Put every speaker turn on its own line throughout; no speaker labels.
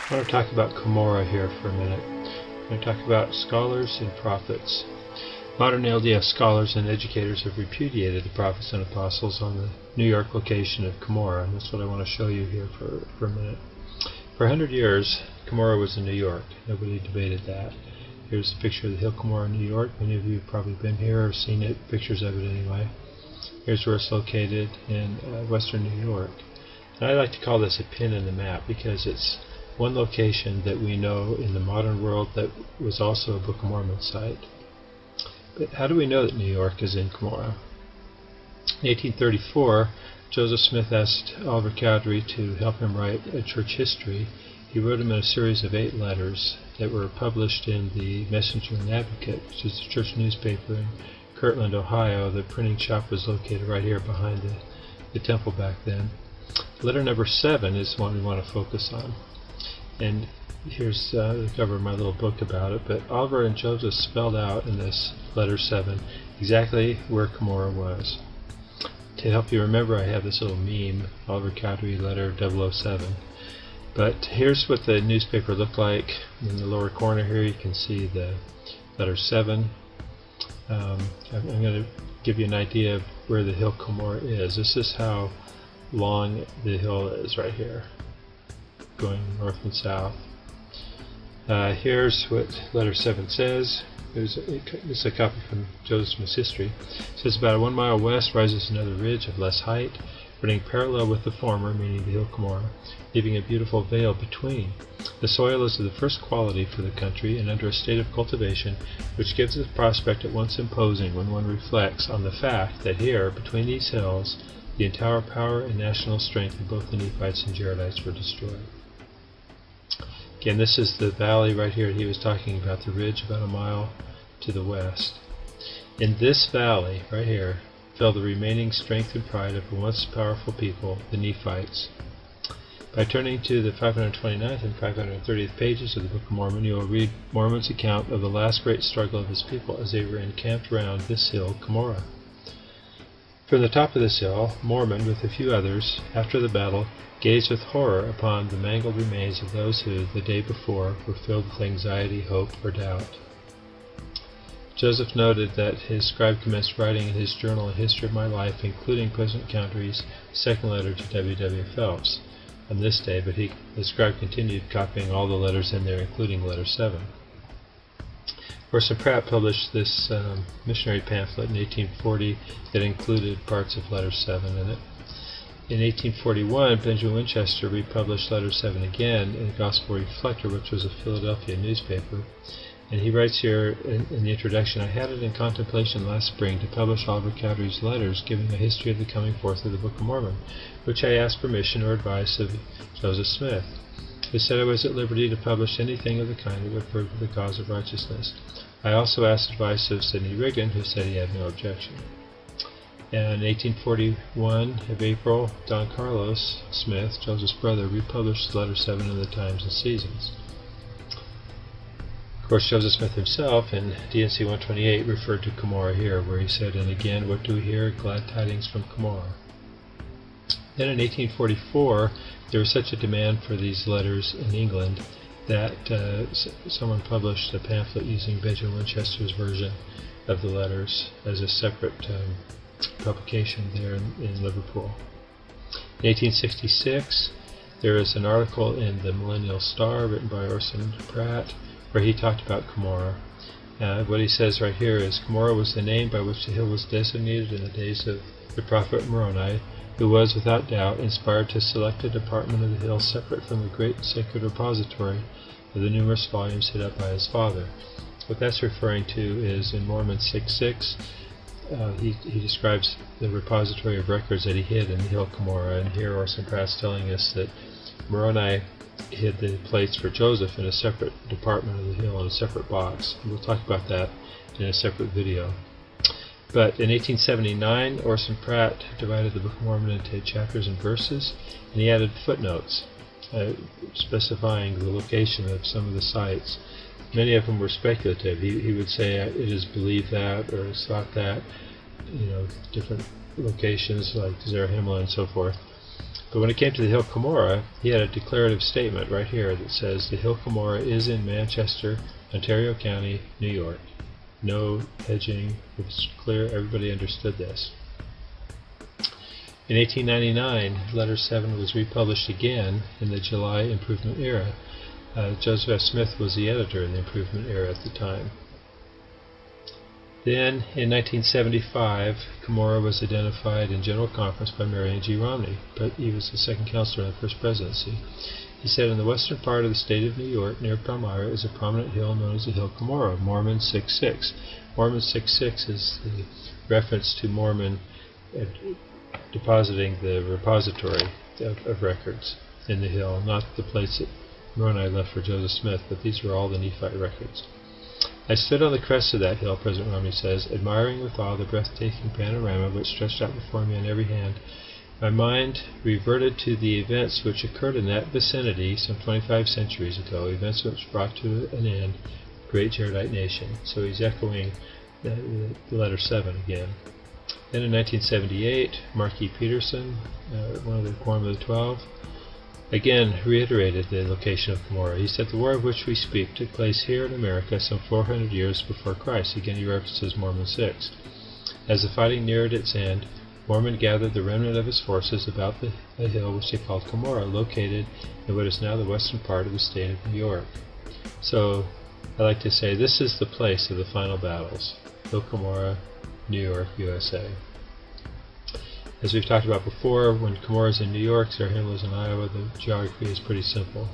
I want to talk about Cumorah here for a minute. I'm going to talk about scholars and prophets. Modern LDS scholars and educators have repudiated the prophets and apostles on the New York location of Cumorah, and that's what I want to show you here for a minute. For 100 years, Cumorah was in New York. Nobody debated that. Here's a picture of the Hill Cumorah, New York. Many of you have probably been here or seen it, pictures of it anyway. Here's where it's located in western New York. And I like to call this a pin in the map because it's one location that we know in the modern world that was also a Book of Mormon site. But how do we know that New York is in Cumorah? In 1834, Joseph Smith asked Oliver Cowdery to help him write a church history. He wrote him in a series of 8 letters that were published in the Messenger and Advocate, which is a church newspaper in Kirtland, Ohio. The printing shop was located right here behind the temple back then. Letter number 7 is the one we want to focus on. And here's the cover of my little book about it. But Oliver and Joseph spelled out in this letter 7 exactly where Cumorah was. To help you remember, I have this little meme, Oliver Cowdery letter 007. But here's what the newspaper looked like. In the lower corner here you can see the letter 7. I'm going to give you an idea of where the Hill Cumorah is. This is how long the hill is right here, going north and south. Here's what letter 7 says. This is a copy from Joseph Smith's history. It says, about 1 mile west rises another ridge of less height, running parallel with the former, meaning the Hill Cumorah, leaving a beautiful vale between. The soil is of the first quality for the country and under a state of cultivation which gives a prospect at once imposing when one reflects on the fact that here, between these hills, the entire power and national strength of both the Nephites and Jaredites were destroyed. Again, this is the valley right here. He was talking about the ridge about a mile to the west. In this valley, right here, fell the remaining strength and pride of a once powerful people, the Nephites. By turning to the 529th and 530th pages of the Book of Mormon, you will read Mormon's account of the last great struggle of his people as they were encamped round this hill, Cumorah. From the top of this hill, Mormon, with a few others, after the battle, gazed with horror upon the mangled remains of those who, the day before, were filled with anxiety, hope, or doubt. Joseph noted that his scribe commenced writing in his journal a history of my life, including President Cowdery's second letter to W. Phelps on this day, but the scribe continued copying all the letters in there, including letter 7. Orson Pratt published this missionary pamphlet in 1840 that included parts of letter 7 in it. In 1841, Benjamin Winchester republished letter 7 again in the Gospel Reflector, which was a Philadelphia newspaper. And he writes here in the introduction, I had it in contemplation last spring to publish Oliver Cowdery's letters giving a history of the coming forth of the Book of Mormon, which I asked permission or advice of Joseph Smith, who said I was at liberty to publish anything of the kind that would further the cause of righteousness. I also asked advice of Sidney Riggan, who said he had no objection. And in 1841 of April, Don Carlos Smith, Joseph's brother, republished letter 7 in the Times and Seasons. Of course, Joseph Smith himself in D&C 128 referred to Cumorah here, where he said, and again, what do we hear? Glad tidings from Cumorah. Then in 1844, there was such a demand for these letters in England that someone published a pamphlet using Benjamin Winchester's version of the letters as a separate publication there in Liverpool. In 1866, there is an article in the Millennial Star written by Orson Pratt where he talked about Cumorah. What he says right here is, Cumorah was the name by which the hill was designated in the days of the prophet Moroni, who was, without doubt, inspired to select a department of the hill separate from the great sacred repository of the numerous volumes hid up by his father. What that's referring to is in Mormon 6:6, he describes the repository of records that he hid in the Hill Cumorah, and here Orson Pratt's telling us that Moroni hid the plates for Joseph in a separate department of the hill in a separate box. And we'll talk about that in a separate video. But in 1879, Orson Pratt divided the Book of Mormon into chapters and verses, and he added footnotes specifying the location of some of the sites. Many of them were speculative. He would say it is believed that, or it's thought that, different locations like Zarahemla and so forth. But when it came to the Hill Cumorah, he had a declarative statement right here that says the Hill Cumorah is in Manchester, Ontario County, New York. No hedging. It was clear. Everybody understood this. In 1899, Letter 7 was republished again in the July Improvement Era. Joseph F. Smith was the editor in the Improvement Era at the time. Then, in 1975, Cumorah was identified in General Conference by Marion G. Romney, but he was the second counselor in the first presidency. He said, in the western part of the state of New York, near Palmyra, is a prominent hill known as the Hill Cumorah, Mormon 6.6. Mormon 6.6 is the reference to Mormon depositing the repository of records in the hill, not the place that Moroni left for Joseph Smith, but these were all the Nephite records. I stood on the crest of that hill, President Romney says, admiring with awe the breathtaking panorama which stretched out before me on every hand. My mind reverted to the events which occurred in that vicinity some 25 centuries ago, events which brought to an end the great Jaredite nation. So he's echoing the letter 7 again. Then in 1978, Marquis Peterson, one of the Quorum of the 12, again reiterated the location of Cumorah. He said, the war of which we speak took place here in America some 400 years before Christ. Again he references Mormon 6. As the fighting neared its end, Mormon gathered the remnant of his forces about a hill which they called Cumorah, located in what is now the western part of the state of New York. So I like to say this is the place of the final battles. Hill Cumorah, New York, USA. As we've talked about before, when Cumorah is in New York, Zarahemla is in Iowa, the geography is pretty simple.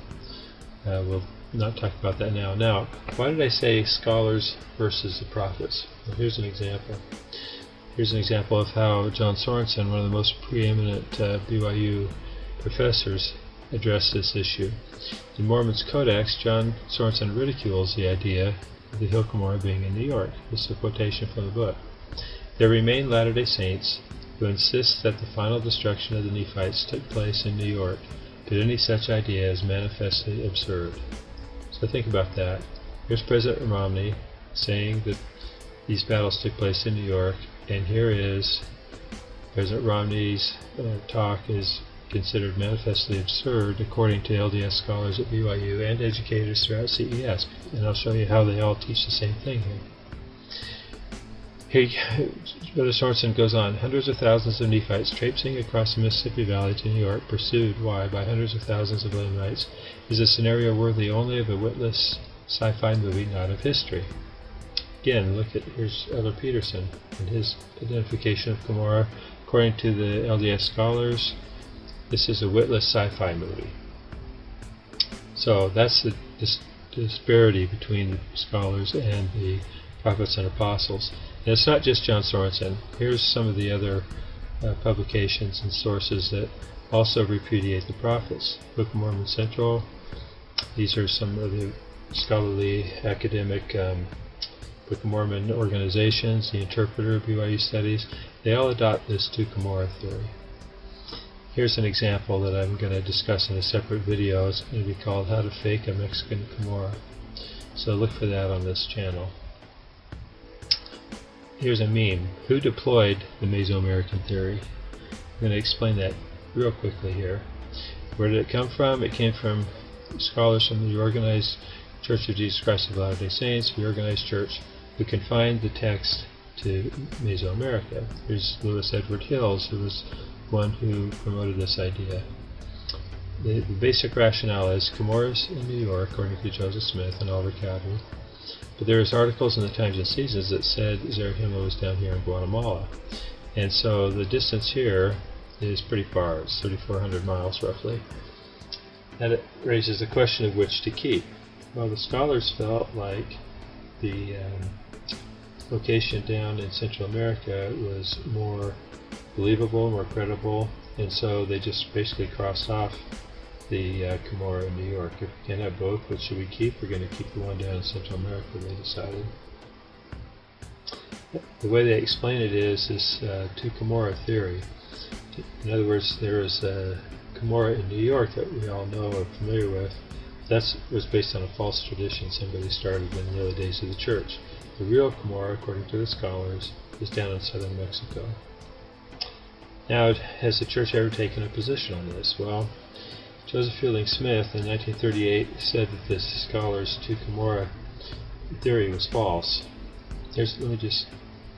We'll not talk about that now. Now, why did I say scholars versus the prophets? Well, here's an example. Here's an example of how John Sorensen, one of the most preeminent BYU professors, addressed this issue. In Mormon's Codex, John Sorensen ridicules the idea of the Hill Cumorah being in New York. This is a quotation from the book. There remain Latter-day Saints who insist that the final destruction of the Nephites took place in New York, but any such idea is manifestly absurd. So think about that. Here's President Romney saying that these battles took place in New York, and here is President Romney's talk is considered manifestly absurd according to LDS scholars at BYU and educators throughout CES. And I'll show you how they all teach the same thing here. Brother Sorensen goes on, hundreds of thousands of Nephites traipsing across the Mississippi Valley to New York, pursued, why, by hundreds of thousands of Lamanites, is a scenario worthy only of a witless sci-fi movie, not of history. Again, look at, here's Elder Peterson and his identification of Cumorah. According to the LDS scholars, this is a witless sci-fi movie. So that's the disparity between the scholars and the prophets and apostles. And it's not just John Sorensen. Here's some of the other publications and sources that also repudiate the prophets. Book of Mormon Central. These are some of the scholarly academic Book of Mormon organizations, the Interpreter, BYU Studies. They all adopt this 2 Cumorah theory. Here's an example that I'm going to discuss in a separate video. It's going to be called How to Fake a Mexican Cumorah. So look for that on this channel. Here's a meme. Who deployed the Mesoamerican theory? I'm going to explain that real quickly here. Where did it come from? It came from scholars from the Organized Church of Jesus Christ of Latter-day Saints, the Organized Church, who confined the text to Mesoamerica. Here's Lewis Edward Hills, who was one who promoted this idea. The basic rationale is Cumorah's in New York, according to Joseph Smith and Oliver Cowdery. But there's articles in the Times and Seasons that said Zarahemla was down here in Guatemala. And so the distance here is pretty far. It's 3,400 miles roughly. And it raises the question of which to keep. Well, the scholars felt like the location down in Central America was more believable, more credible, and so they just basically crossed off the Cumorah in New York. If we can't have both, what should we keep? We're going to keep the one down in Central America, they decided. The way they explain it is this 2 Cumorah theory. In other words, there is a Cumorah in New York that we all know or familiar with. That was based on a false tradition somebody started in the early days of the church. The real Cumorah, according to the scholars, is down in southern Mexico. Now, has the church ever taken a position on this? Well, Joseph Fielding Smith in 1938 said that the scholars' Hill Cumorah theory was false. Let me just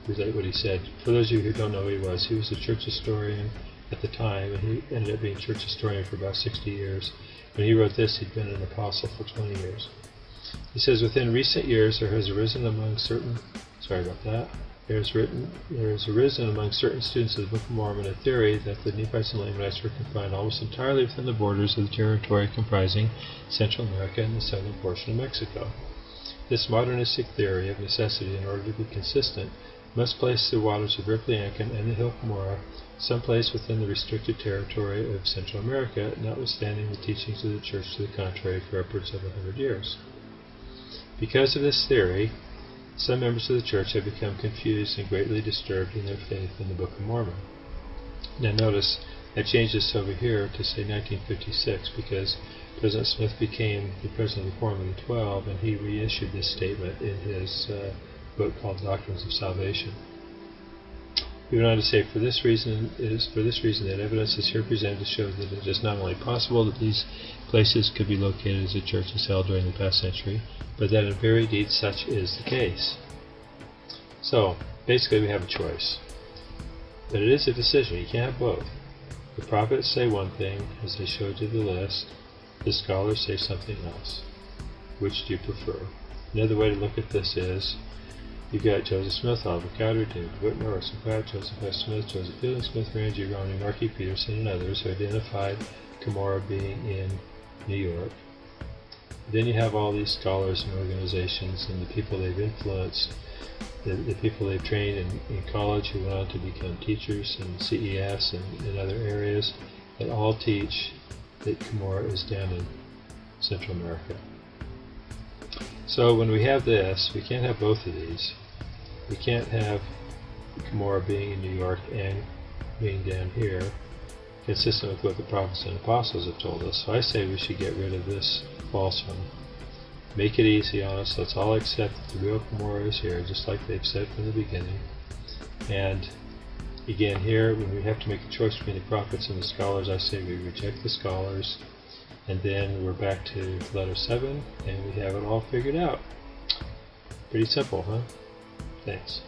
relate what he said. For those of you who don't know who he was a church historian at the time, and he ended up being a church historian for about 60 years. When he wrote this, he'd been an apostle for 20 years. He says, within recent years there has arisen among certain students of the Book of Mormon a theory that the Nephites and Lamanites were confined almost entirely within the borders of the territory comprising Central America and the southern portion of Mexico. This modernistic theory, of necessity, in order to be consistent, must place the waters of Ripliancan and the Hill Cumorah someplace within the restricted territory of Central America, notwithstanding the teachings of the Church to the contrary for upwards of 100 years. Because of this theory, some members of the Church have become confused and greatly disturbed in their faith in the Book of Mormon. Now notice, I changed this over here to say 1956 because President Smith became the President of the Quorum of the 12, and he reissued this statement in his book called Doctrines of Salvation. He went on to say, for this reason that evidence is here presented to show that it is not only possible that these places could be located as the Church has held during the past century, but that in very deed such is the case. So, basically we have a choice. But it is a decision. You can't have both. The prophets say one thing, as they showed you the list. The scholars say something else. Which do you prefer? Another way to look at this is, you've got Joseph Smith, Oliver Cowdery, David Whitmer, Orson Pratt, Joseph F. Smith, Joseph Fielding Smith, Randy Ronnie, Marky Peterson, and others who identified Cumorah being in New York. Then you have all these scholars and organizations and the people they've influenced, the people they've trained in college who went on to become teachers in CES and in other areas that all teach that Cumorah is down in Central America. So when we have this, we can't have both of these. We can't have Cumorah being in New York and being down here, consistent with what the prophets and apostles have told us. So I say we should get rid of this false one. Make it easy on us. Let's all accept that the real Cumorah is here, just like they've said from the beginning. And again, here, when we have to make a choice between the prophets and the scholars, I say we reject the scholars. And then we're back to letter 7, and we have it all figured out. Pretty simple, huh? Thanks.